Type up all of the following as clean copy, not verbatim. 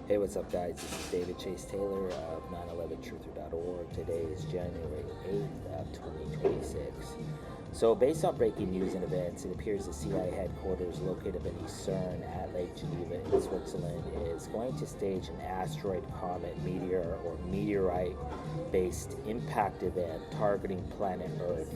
Hey, what's up, guys? This is David Chase Taylor of 911truther.org. Today is January 8th of 2026. So, based on breaking news and events, it appears the CIA headquarters located beneath CERN at Lake Geneva in Switzerland is going to stage an asteroid, comet, meteor, or meteorite-based impact event targeting planet Earth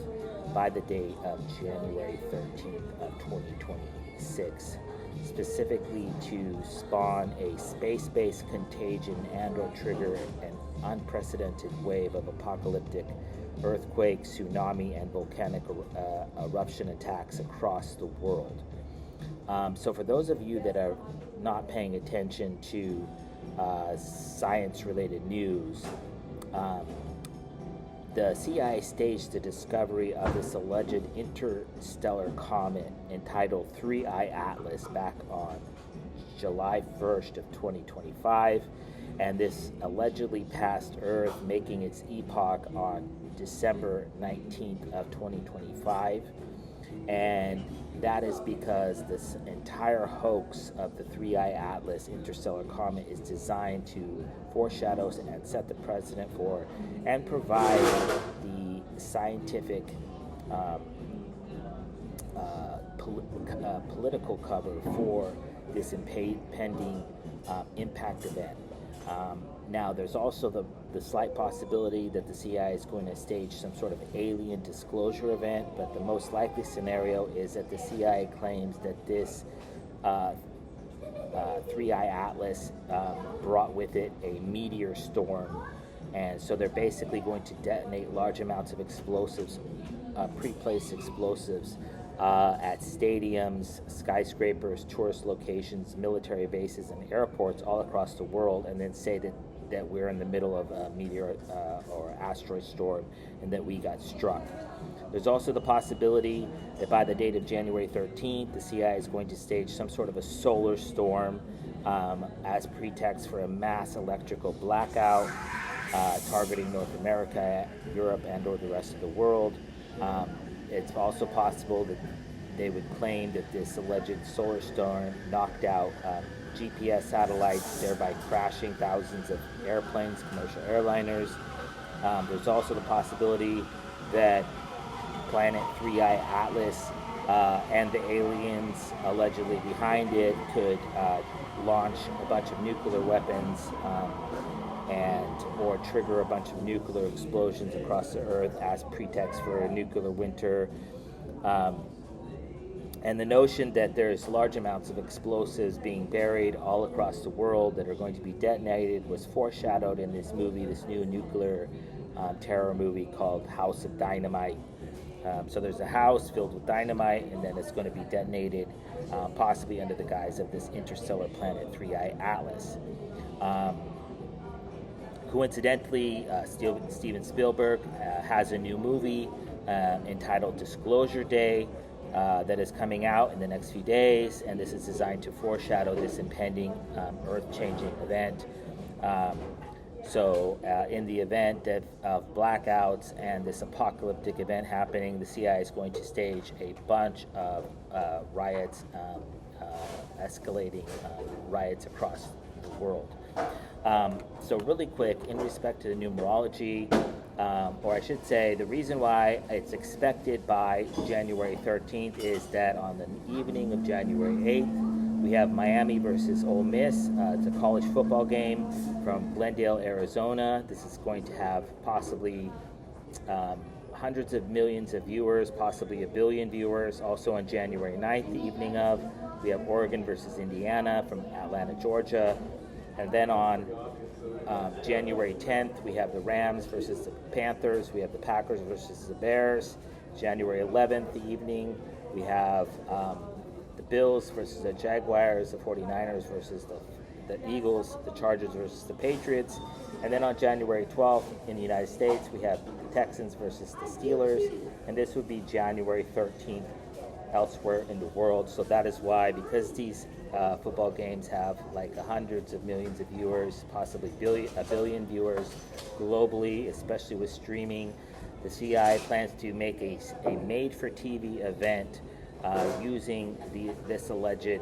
by the date of January 13th of 2026. Specifically to spawn a space-based contagion and or trigger an unprecedented wave of apocalyptic earthquake, tsunami, and volcanic eruption attacks across the world. So for those of you that are not paying attention to science-related news, the CIA staged the discovery of this alleged interstellar comet entitled 3I Atlas back on July 1st of 2025, and this allegedly passed Earth, making its epoch on December 19th of 2025. And that is because this entire hoax of the 3I Atlas interstellar comet is designed to foreshadow and set the precedent for and provide the scientific political cover for this impending impact event. Now, there's also the slight possibility that the CIA is going to stage some sort of alien disclosure event, but the most likely scenario is that the CIA claims that this 3I Atlas brought with it a meteor storm, and so they're basically going to detonate large amounts of explosives, pre-placed explosives, at stadiums, skyscrapers, tourist locations, military bases, and airports all across the world, and then say that we're in the middle of a meteor or asteroid storm and that we got struck. There's also the possibility that by the date of January 13th, the CIA is going to stage some sort of a solar storm as pretext for a mass electrical blackout targeting North America, Europe, and or the rest of the world. It's also possible that they would claim that this alleged solar storm knocked out GPS satellites, thereby crashing thousands of airplanes, commercial airliners. There's also the possibility that Planet 3I Atlas and the aliens allegedly behind it could launch a bunch of nuclear weapons or trigger a bunch of nuclear explosions across the Earth as pretext for a nuclear winter. And the notion that there's large amounts of explosives being buried all across the world that are going to be detonated was foreshadowed in this movie, this new nuclear terror movie called House of Dynamite. So there's a house filled with dynamite, and then it's going to be detonated, possibly under the guise of this interstellar planet 3I Atlas. Coincidentally, Steven Spielberg has a new movie entitled Disclosure Day that is coming out in the next few days, and this is designed to foreshadow this impending earth-changing event. So in the event of blackouts and this apocalyptic event happening, the CIA is going to stage a bunch of riots, escalating riots across the world. So really quick, in respect to the numerology, or I should say the reason why it's expected by January 13th is that on the evening of January 8th, we have Miami versus Ole Miss. It's a college football game from Glendale, Arizona. This is going to have possibly hundreds of millions of viewers, possibly a billion viewers. Also on January 9th, the evening of, we have Oregon versus Indiana from Atlanta, Georgia. And then on January 10th, we have the Rams versus the Panthers. We have the Packers versus the Bears. January 11th, the evening, we have the Bills versus the Jaguars, the 49ers versus the Eagles, the Chargers versus the Patriots. And then on January 12th, in the United States, we have the Texans versus the Steelers. And this would be January 13th elsewhere in the world. So that is why, because these football games have like hundreds of millions of viewers, possibly a billion viewers globally, especially with streaming, the CIA plans to make a made-for-TV event using this alleged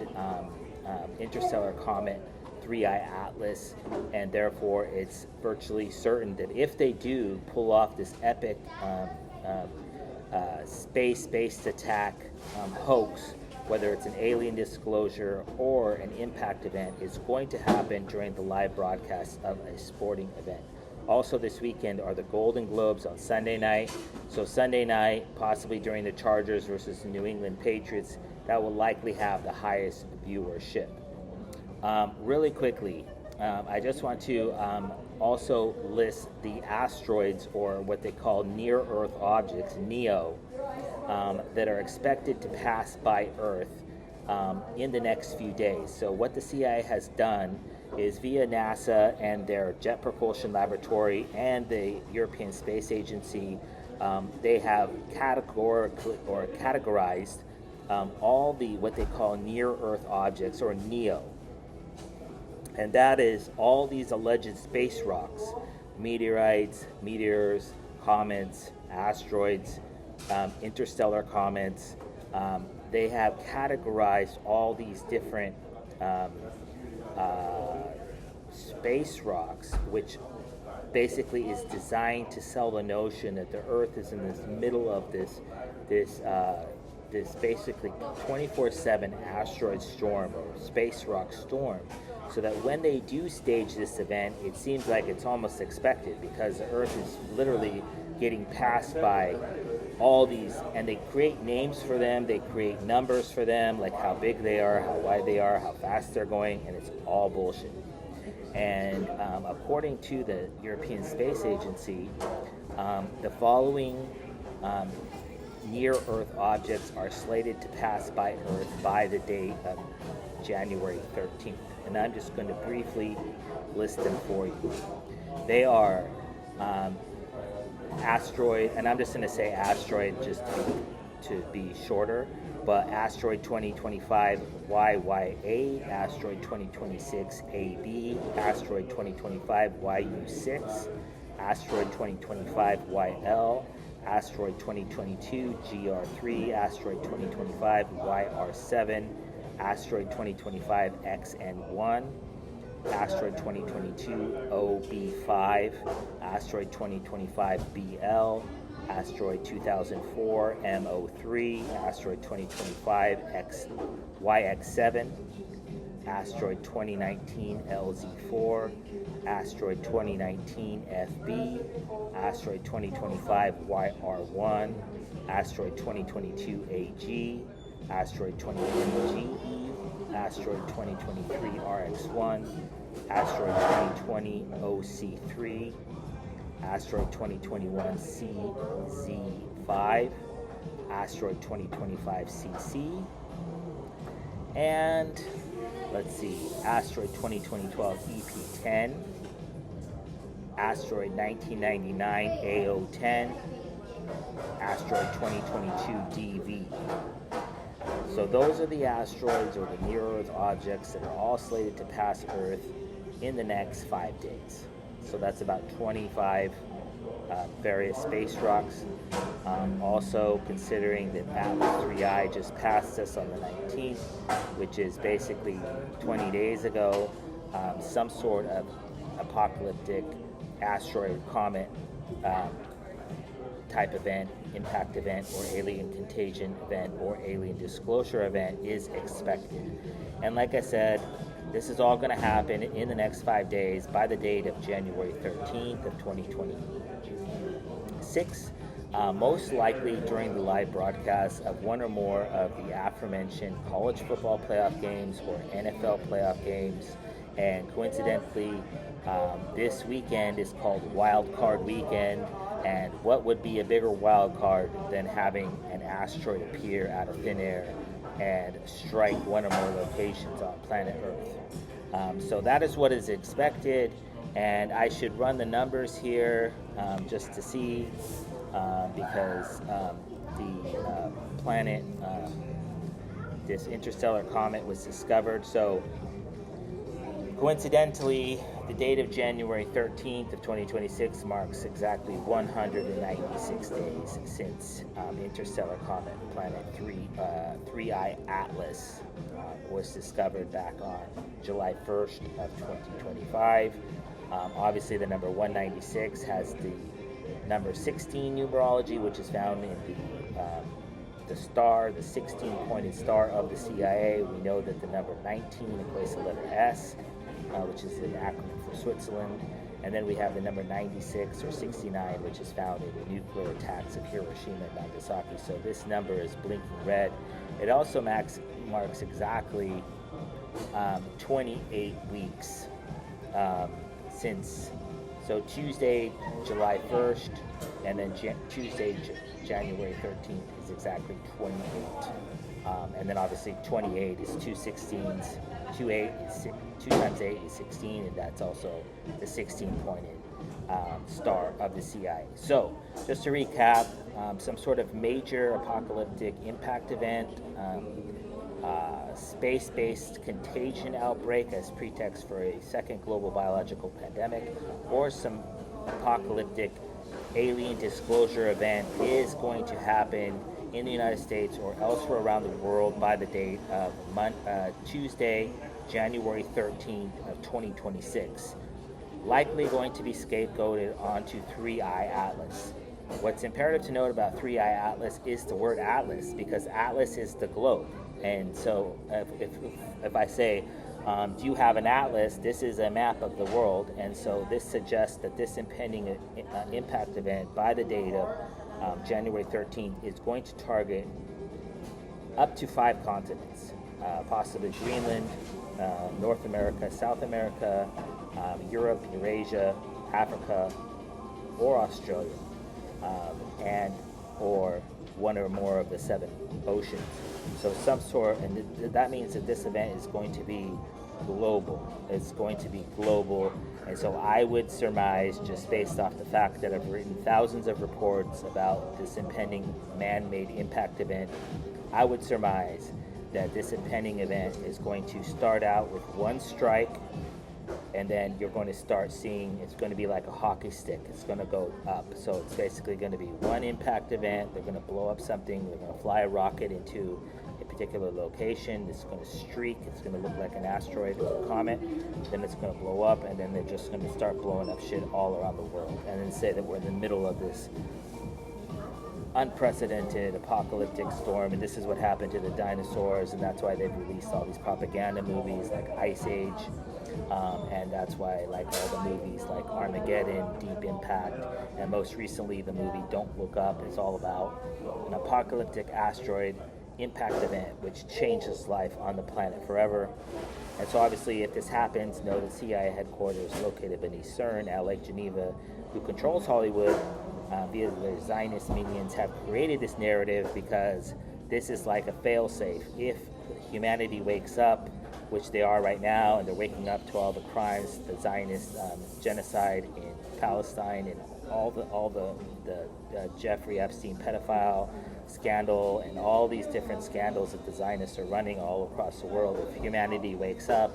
interstellar comet Three-Eye Atlas, and therefore it's virtually certain that if they do pull off this epic space-based attack hoax, whether it's an alien disclosure or an impact event, is going to happen during the live broadcast of a sporting event. Also this weekend are the Golden Globes on Sunday night. So Sunday night, possibly during the Chargers versus the New England Patriots, that will likely have the highest viewership. Really quickly, I just want to also list the asteroids, or what they call near-Earth objects, NEO, that are expected to pass by Earth in the next few days. So what the CIA has done is, via NASA and their Jet Propulsion Laboratory and the European Space Agency, they have categorized all the what they call near-Earth objects, or NEO. And that is all these alleged space rocks, meteorites, meteors, comets, asteroids, interstellar comets. They have categorized all these different space rocks, which basically is designed to sell the notion that the Earth is in this middle of this basically 24/7 asteroid storm or space rock storm, so that when they do stage this event, it seems like it's almost expected, because the Earth is literally getting passed by all these, and they create names for them, they create numbers for them, like how big they are, how wide they are, how fast they're going, and it's all bullshit. And according to the European Space Agency, the following near-Earth objects are slated to pass by Earth by the date of January 13th. And I'm just going to briefly list them for you. They are asteroid, and I'm just going to say asteroid just to be shorter, but asteroid 2025 YYA, asteroid 2026 AB, asteroid 2025 YU6, asteroid 2025 YL, asteroid 2022 GR3, asteroid 2025 YR7, asteroid 2025 XN1, asteroid 2022 OB5, asteroid 2025 BL, asteroid 2004 MO3, asteroid 2025 YX7, asteroid 2019 LZ4, asteroid 2019 FB, asteroid 2025 YR1, asteroid 2022 AG, asteroid 2020 GE, asteroid 2023 RX1, asteroid 2020 OC3, asteroid 2021 CZ5, asteroid 2025 CC, and let's see, asteroid 2012 EP10, asteroid 1999 AO10, asteroid 2022 DV. So those are the asteroids, or the near-Earth objects, that are all slated to pass Earth in the next 5 days. So that's about 25 various space rocks. Also considering that Atlas 3I just passed us on the 19th, which is basically 20 days ago, some sort of apocalyptic asteroid comet type event, impact event, or alien contagion event, or alien disclosure event is expected. And like I said, this is all going to happen in the next 5 days by the date of January 13th of 2026, most likely during the live broadcast of one or more of the aforementioned college football playoff games or NFL playoff games. And coincidentally, this weekend is called Wild Card Weekend, and what would be a bigger wild card than having an asteroid appear out of thin air and strike one or more locations on planet Earth? So that is what is expected, and I should run the numbers here just to see, because the planet, this interstellar comet was discovered. So coincidentally, The date of January 13th of 2026 marks exactly 196 days since interstellar comet Planet 3I Atlas was discovered back on July 1st of 2025. Obviously, the number 196 has the number 16 numerology, which is found in the star, the 16-pointed star of the CIA. We know that the number 19 equates to the letter S, which is an acronym for Switzerland. And then we have the number 96 or 69, which is found in the nuclear attacks of Hiroshima and Nagasaki. So this number is blinking red. It also marks exactly 28 weeks since. So Tuesday, July 1st, and then Tuesday, January 13th is exactly 28. And then obviously 28 is 2 16s. 2 times 8 is 16, and that's also the 16-pointed star of the CIA. So, just to recap, some sort of major apocalyptic impact event, space-based contagion outbreak as pretext for a second global biological pandemic, or some apocalyptic alien disclosure event is going to happen in the United States or elsewhere around the world by the date of Tuesday, January 13th of 2026. Likely going to be scapegoated onto 3I Atlas. What's imperative to note about 3I Atlas is the word Atlas, because Atlas is the globe. And so if I say, do you have an atlas? This is a map of the world. And so this suggests that this impending impact event by the date of January 13th is going to target up to 5 continents, possibly Greenland, North America, South America, Europe, Eurasia, Africa, or Australia, and or one or more of the 7 oceans. So some sort, and that means that this event is going to be global. It's going to be global. And so I would surmise, just based off the fact that I've written thousands of reports about this impending man-made impact event, I would surmise that this impending event is going to start out with one strike, and then you're going to start seeing it's going to be like a hockey stick. It's going to go up. So it's basically going to be one impact event. They're going to blow up something. They're going to fly a rocket into a particular location. It's going to streak. It's going to look like an asteroid or a comet. Then it's going to blow up, and then they're just going to start blowing up shit all around the world. And then say that we're in the middle of this unprecedented apocalyptic storm, and this is what happened to the dinosaurs, and that's why they've released all these propaganda movies like Ice Age, and that's why like all the movies like Armageddon, Deep Impact, and most recently the movie Don't Look Up is all about an apocalyptic asteroid impact event which changes life on the planet forever. And so obviously if this happens, know that CIA headquarters located beneath CERN at Lake Geneva, who controls Hollywood, via the Zionist minions, have created this narrative because this is like a fail-safe. If humanity wakes up, which they are right now, and they're waking up to all the crimes, the Zionist genocide in Palestine, and all the Jeffrey Epstein pedophile scandal, and all these different scandals that the Zionists are running all across the world. If humanity wakes up,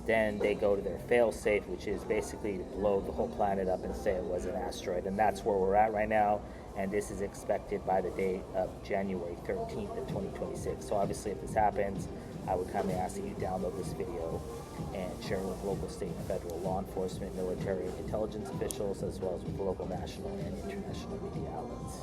then they go to their fail-safe, which is basically to blow the whole planet up and say it was an asteroid. And that's where we're at right now, and this is expected by the date of January 13th of 2026. So obviously if this happens, I would kindly ask that you download this video and share it with local, state, and federal law enforcement, military, and intelligence officials, as well as with local, national, and international media outlets.